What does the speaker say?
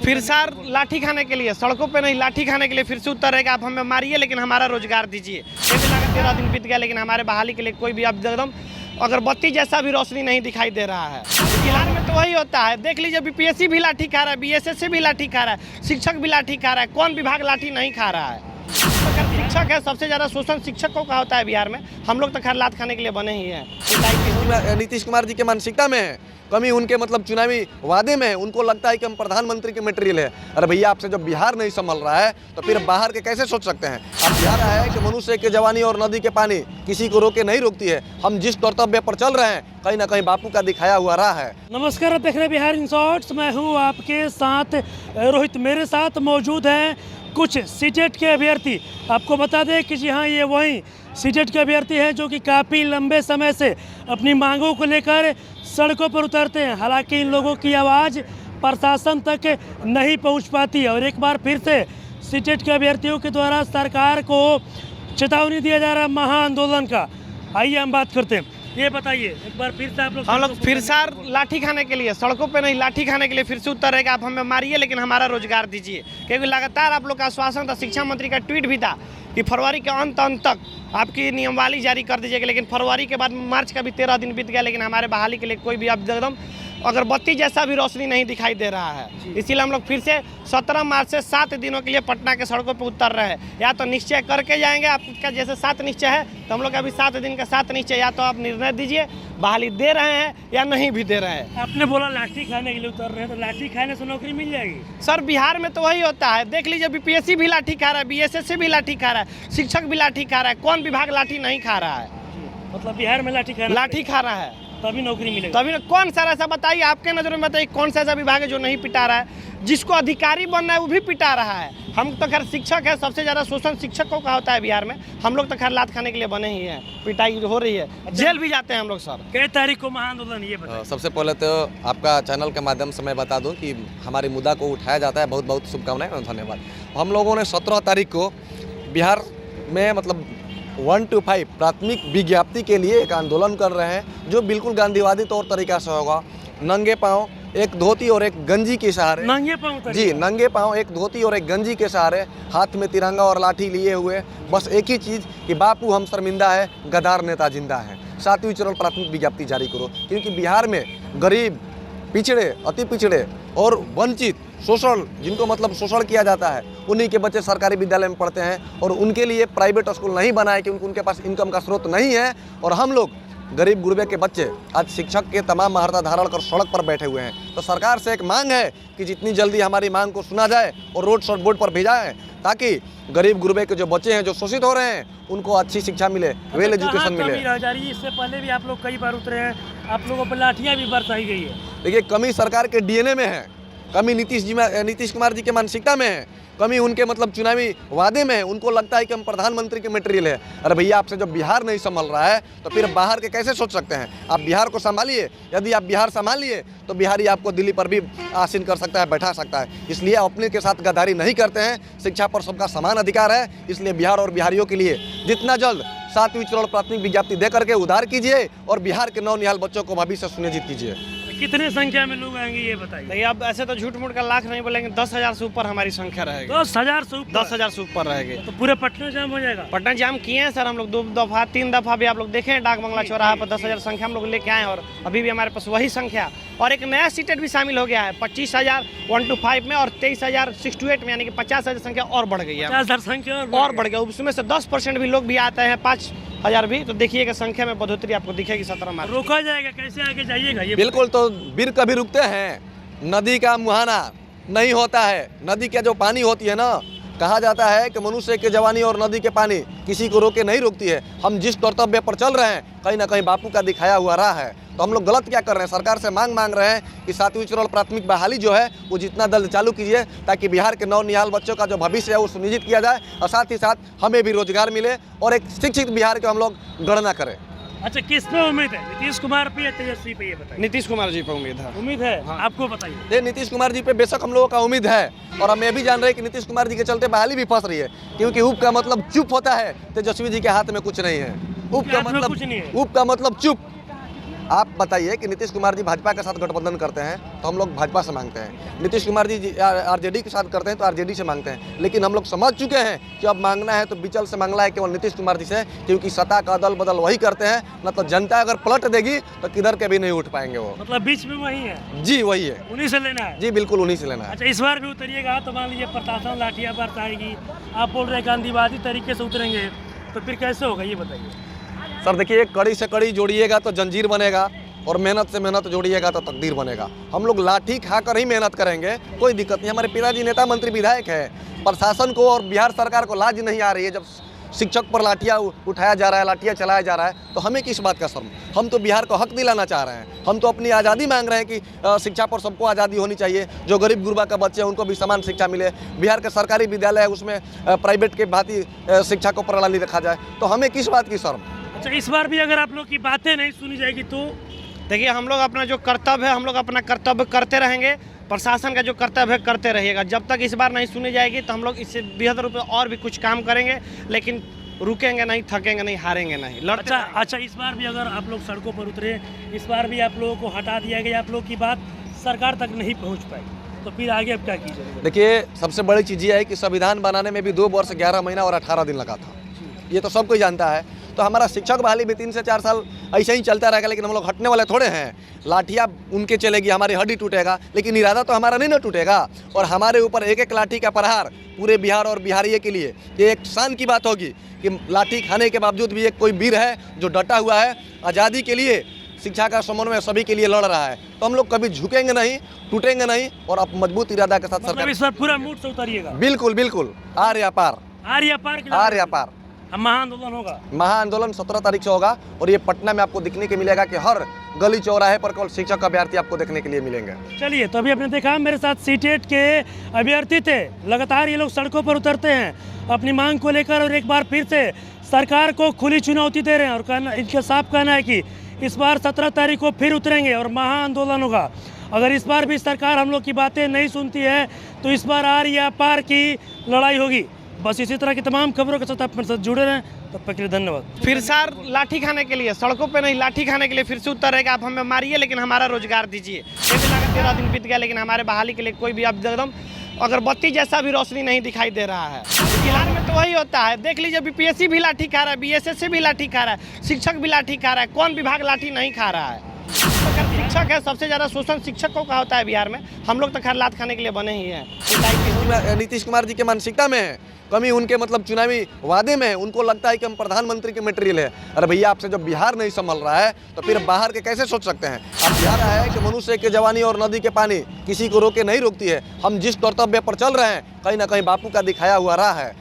फिर सार लाठी खाने के लिए, सड़कों पे नहीं लाठी खाने के लिए फिर से उतरेगा। आप हमें मारिए लेकिन हमारा रोजगार दीजिए। ये भी लगा 13 दिन बीत गया लेकिन हमारे बहाली के लिए कोई भी अब एकदम अगरबत्ती जैसा भी रोशनी नहीं दिखाई दे रहा है। बिहार में तो वही होता है, देख लीजिए बीपीएससी भी लाठी खा रहा है, बीएसएससी भी लाठी खा रहा है, शिक्षक भी लाठी खा रहा है। कौन विभाग लाठी नहीं खा रहा है? अगर शिक्षक है, सबसे ज़्यादा शोषण शिक्षकों का होता है बिहार में। हम लोग तो खैर लात खाने के लिए बने ही हैं। नीतीश कुमार जी के मानसिकता में है कमी, उनके मतलब चुनावी वादे में है। उनको लगता है कि हम प्रधानमंत्री के मटेरियल है। अरे भैया, आपसे जब बिहार नहीं संभल रहा है तो फिर बाहर के कैसे सोच सकते हैं? अब बिहार आया है कि मनुष्य के जवानी और नदी के पानी किसी को रोके नहीं रोकती है। हम जिस कर्तव्य पर चल रहे हैं कहीं ना कहीं बापू का दिखाया हुआ राह है। नमस्कार, आप देख रहे हैं बिहार इन शॉर्ट्स। मैं हूँ आपके साथ रोहित। मेरे साथ मौजूद हैं कुछ सीटेट के अभ्यर्थी। आपको बता दें कि जी हाँ, ये वही सीटेट के अभ्यर्थी हैं जो कि काफ़ी लंबे समय से अपनी मांगों को लेकर सड़कों पर उतरते हैं। हालांकि इन लोगों की आवाज़ प्रशासन तक नहीं पहुंच पाती है और एक बार फिर से सीटेट के अभ्यर्थियों के द्वारा सरकार को चेतावनी दिया जा रहा है महाआंदोलन का। आइए हम बात करते हैं। ये बताइए, एक बार फिर से आप लोग हम लोग फिर सार लाठी खाने के लिए, सड़कों पे नहीं लाठी खाने के लिए फिर से उतरेगा। आप हमें मारिए लेकिन हमारा रोजगार दीजिए। क्योंकि लगातार आप लोग का आश्वासन था, शिक्षा मंत्री का ट्वीट भी था कि फरवरी के अंत तक आपकी नियमावली जारी कर दीजिएगा। लेकिन फरवरी के बाद मार्च का भी 13 दिन बीत गया लेकिन हमारे बहाली के लिए कोई भी अब एकदम अगरबत्ती जैसा भी रोशनी नहीं दिखाई दे रहा है। इसीलिए हम लोग फिर से 17 मार्च से 7 दिनों के लिए पटना के सड़कों पर उतर रहे हैं। या तो निश्चय करके जाएंगे, आपका जैसे 7 निश्चय है तो हम लोग अभी 7 दिन का 7 निश्चय, या तो आप निर्णय दीजिए बहाली दे रहे हैं या नहीं भी दे रहे हैं। आपने बोला लाठी खाने के लिए उतर रहे हैं, तो लाठी खाने से नौकरी मिल जाएगी? सर बिहार में तो वही होता है, देख लीजिए बीपीएससी भी लाठी खा रहा है, बीएसएससी भी लाठी खा रहा है, शिक्षक भी लाठी खा रहा है। कौन विभाग लाठी नहीं खा रहा है? मतलब बिहार में लाठी खा रहा है तभी नौकरी मिलेगी। तभी कौन सा ऐसा बताइए, आपके नज़र में बताइए कौन सा ऐसा विभाग है जो नहीं पिटा रहा है? जिसको अधिकारी बनना है वो भी पिटा रहा है। हम तो खैर शिक्षक है, सबसे ज़्यादा शोषण शिक्षकों का होता है बिहार में। हम लोग तो खैर लात खाने के लिए बने ही हैं, पिटाई हो रही है, जेल भी जाते हैं हम लोग। सर कई तारीख को महाआंदोलन, ये बताइए। सबसे पहले तो आपका चैनल के माध्यम से मैं बता दूं कि हमारी मुद्दा को उठाया जाता है। बहुत बहुत शुभकामनाएं और धन्यवाद। हम लोगों ने 17 तारीख को बिहार में मतलब 1 to 5 प्राथमिक विज्ञप्ति के लिए एक आंदोलन कर रहे हैं जो बिल्कुल गांधीवादी तौर तरीका से होगा। नंगे पाँव, एक धोती और एक गंजी के सहारे, नंगे पाँव जी नंगे पाँव, एक धोती और एक गंजी के सहारे, हाथ में तिरंगा और लाठी लिए हुए, बस एक ही चीज़ कि बापू हम शर्मिंदा है, गद्दार नेता जिंदा है। 7वीं चरण प्राथमिक विज्ञप्ति जारी करो। क्योंकि बिहार में गरीब, पिछड़े, अति पिछड़े और वंचित, शोषण, जिनको मतलब शोषण किया जाता है, उन्हीं के बच्चे सरकारी विद्यालय में पढ़ते हैं और उनके लिए प्राइवेट स्कूल नहीं बनाए क्योंकि उनके पास इनकम का स्रोत नहीं है। और हम लोग गरीब गुरबे के बच्चे आज शिक्षक के तमाम महारता धारण कर सड़क पर बैठे हुए हैं। तो सरकार से एक मांग है कि जितनी जल्दी हमारी मांग को सुना जाए और रोड शॉर्ट बोर्ड पर भेजा है ताकि गरीब गुरबे के जो बच्चे हैं जो शोषित हो रहे हैं उनको अच्छी शिक्षा मिले, वेल एजुकेशन मिले। इससे पहले भी आप लोग कई बार उतरे हैं, आप लोगों पर लाठियाँ भी बरसाई गई है। देखिए, कमी सरकार के डीएनए में है, कमी नीतीश कुमार जी के मानसिकता में है, कमी उनके मतलब चुनावी वादे में है। उनको लगता है कि हम प्रधानमंत्री के मटेरियल है। अरे भैया, आपसे जब बिहार नहीं संभल रहा है तो फिर बाहर के कैसे सोच सकते हैं? आप बिहार को संभालिए। यदि आप बिहार संभालिए तो बिहारी आपको दिल्ली पर भी आसीन कर सकता है, बैठा सकता है। इसलिए अपने के साथ गद्दारी नहीं करते हैं। शिक्षा पर सबका समान अधिकार है। इसलिए बिहार और बिहारियों के लिए जितना जल्द 7वीं चरण प्राथमिक विज्ञप्ति दे करके उधार कीजिए और बिहार के नौनिहाल बच्चों को भविष्य सुनिश्चित कीजिए। कितने संख्या में लोग आएंगे ये बताइए? नहीं, अब ऐसे तो झूठ मूठ का लाख नहीं बोलेंगे, 10,000 से ऊपर हमारी संख्या रहेगी। 10,000 से ऊपर? 10,000 से ऊपर रहेगी। तो पूरे पटना जाम हो जाएगा? पटना जाम किए हैं सर हम लोग 2 दफा 3 दफा भी। आप लोग देखें डाक बंगला चौराहा पर 10,000 संख्या हम लोग लेके आए और अभी भी हमारे पास वही संख्या। और एक नया सीटेट भी शामिल हो गया है 25,000 1 to 5 में और 23,000 6 to 8 में, यानी कि 50,000 संख्या और बढ़ गई है। 50,000 संख्या और बढ़ गया। उसमें से 10% भी लोग भी आते हैं, 5,000 भी। तो देखिएगा संख्या में बढ़ोतरी आपको दिखेगी 17 मार्च। रोका जाएगा? कैसे आगे जाइएगा ये? बिल्कुल, तो वीर कभी रुकते हैं? नदी का मुहाना नहीं होता है। नदी का जो पानी होती है ना, कहा जाता है कि मनुष्य के जवानी और नदी के पानी किसी को रोके नहीं रोकती है। हम जिस कर्तव्य पर चल रहे हैं कहीं ना कहीं बापू का दिखाया हुआ राह है। तो हम लोग गलत क्या कर रहे हैं? सरकार से मांग रहे हैं कि 7वीं चरण प्राथमिक बहाली जो है वो जितना जल्द चालू कीजिए ताकि बिहार के नौनिहाल बच्चों का जो भविष्य है वो सुनिश्चित किया जाए और साथ ही साथ हमें भी रोजगार मिले और एक शिक्षित बिहार के हम लोग गणना करें। अच्छा, किस पे उम्मीद है? नीतीश कुमार पे या तेजस्वी पे, ये बताइए। नीतीश कुमार जी पे उम्मीद है। उम्मीद है? हाँ। आपको बताइए। नीतीश कुमार जी पे बेशक हम लोगों का उम्मीद है और हम ये भी जान रहे हैं कि नीतीश कुमार जी के चलते बहाली भी फंस रही है। क्योंकि ऊप का मतलब चुप होता है, तेजस्वी जी के हाथ में कुछ नहीं है। ऊप का मतलब चुप। आप बताइए कि नीतीश कुमार जी भाजपा के साथ गठबंधन करते हैं तो हम लोग भाजपा से मांगते हैं, नीतीश कुमार जी आरजेडी के साथ करते हैं तो आरजेडी से मांगते हैं। लेकिन हम लोग समझ चुके हैं कि अब मांगना है तो बिचल से मांगना है केवल नीतीश कुमार जी से, क्योंकि सत्ता का अदल बदल वही करते हैं, न तो जनता अगर पलट देगी तो किधर के भी नहीं उठ पाएंगे वो। मतलब बीच में वही है, जी वही है, उन्हीं से लेना है। जी बिल्कुल उन्हीं से लेना है। अच्छा, इस बार भी उतरिएगा तो मान लीजिए प्रशासन लाठियां बरसाएगी, आप बोल रहे हैं गांधीवादी तरीके से उतरेंगे, तो फिर कैसे होगा ये बताइए। सर देखिए, कड़ी से कड़ी जोड़िएगा तो जंजीर बनेगा, और मेहनत से मेहनत जोड़िएगा तो तकदीर बनेगा। हम लोग लाठी खाकर ही मेहनत करेंगे, कोई दिक्कत नहीं। हमारे पिताजी नेता मंत्री विधायक है, प्रशासन को और बिहार सरकार को लाज नहीं आ रही है जब शिक्षक पर लाठियाँ उठाया जा रहा है, लाठियाँ चलाया जा रहा है, तो हमें किस बात का शर्म। हम तो बिहार को हक दिलाना चाह रहे हैं, हम तो अपनी आज़ादी मांग रहे हैं कि शिक्षा पर सबको आज़ादी होनी चाहिए। जो गरीब गुरबा का बच्चे हैं उनको भी समान शिक्षा मिले। बिहार के सरकारी विद्यालय है उसमें प्राइवेट के भांति शिक्षा को प्रणाली रखा जाए, तो हमें किस बात की शर्म। अच्छा, इस बार भी अगर आप लोग की बातें नहीं सुनी जाएगी तो देखिए, हम लोग अपना जो कर्तव्य है हम लोग अपना कर्तव्य करते रहेंगे, प्रशासन का जो कर्तव्य है करते रहिएगा। जब तक इस बार नहीं सुनी जाएगी तो हम लोग इससे बेहतर रूप और भी कुछ काम करेंगे, लेकिन रुकेंगे नहीं, थकेंगे नहीं, हारेंगे नहीं, लड़ते रहेंगे। अच्छा, इस बार भी अगर आप लोग सड़कों पर उतरे, इस बार भी आप लोगों को हटा दिया गया, आप लोग की बात सरकार तक नहीं पहुंच पाई, तो फिर आगे अब क्या कीजिएगा? देखिए, सबसे बड़ी चीज़ ये है कि संविधान बनाने में भी 2 वर्ष 11 महीना और 18 दिन लगा था, ये तो सब कोई जानता है। तो हमारा शिक्षक बहाली भी 3 से 4 साल ऐसे ही चलता रहेगा, लेकिन हम लोग हटने वाले थोड़े हैं। लाठियाँ उनके चलेगी, हमारी हड्डी टूटेगा, लेकिन इरादा तो हमारा नहीं ना टूटेगा। और हमारे ऊपर एक एक लाठी का प्रहार पूरे बिहार और बिहारियों के लिए ये एक शान की बात होगी कि लाठी खाने के बावजूद भी एक कोई वीर है जो डटा हुआ है, आज़ादी के लिए, शिक्षा का समन्वय सभी के लिए लड़ रहा है। तो हम लोग कभी झुकेंगे नहीं, टूटेंगे नहीं, और अब मजबूत इरादा के साथ मतलब सरकार। इस बार पूरा मूड से उतरिएगा। बिल्कुल बिल्कुल, आर या पार, आर या पार। महाआंदोलन होगा, महाआंदोलन 17 तारीख से होगा, और ये पटना में आपको दिखने के मिलेगा कि हर गली चौराहे पर केवल शिक्षक अभ्यर्थी आपको देखने के लिए मिलेंगे। चलिए, तो अभी आपने देखा मेरे साथ सीटेट के अभ्यर्थी थे। लगातार ये लोग सड़कों पर उतरते हैं अपनी मांग को लेकर, और एक बार फिर से सरकार को खुली चुनौती दे रहे हैं, और कहना, इनका साफ कहना है कि इस बार 17 तारीख को फिर उतरेंगे और महाआंदोलन होगा। अगर इस बार भी सरकार हम लोग की बातें नहीं सुनती है तो इस बार आर या पार की लड़ाई होगी। बस इसी तरह की तमाम खबरों के साथ आप मेरे साथ जुड़े रहें, तब तक के लिए धन्यवाद। फिर सर लाठी खाने के लिए, सड़कों पे नहीं, लाठी खाने के लिए फिर से उतरेगा। आप हमें मारिए लेकिन हमारा रोजगार दीजिए। ये भी लगा 13 दिन बीत गया, लेकिन हमारे बहाली के लिए कोई भी अब एकदम अगरबत्ती जैसा भी रोशनी नहीं दिखाई दे रहा है। बिहार में तो वही होता है, देख लीजिए, बीपीएससी भी लाठी खा रहा है, बीएसएससी भी लाठी खा रहा है, शिक्षक भी लाठी खा रहा है, कौन विभाग लाठी नहीं खा रहा है? अगर शिक्षक है, सबसे ज़्यादा शोषण शिक्षकों का होता है बिहार में। हम लोग तो खैर लात खाने के लिए बने ही हैं। नीतीश कुमार जी के मानसिकता में है कमी, उनके मतलब चुनावी वादे में है। उनको लगता है कि हम प्रधानमंत्री के मटेरियल है। अरे भैया, आपसे जब बिहार नहीं संभल रहा है तो फिर बाहर के कैसे सोच सकते हैं? अब बिहार है कि मनुष्य के जवानी और नदी के पानी किसी को रोके नहीं रोकती है। हम जिस कर्तव्य पर चल रहे हैं, कहीं ना कहीं बापू का दिखाया हुआ राह है।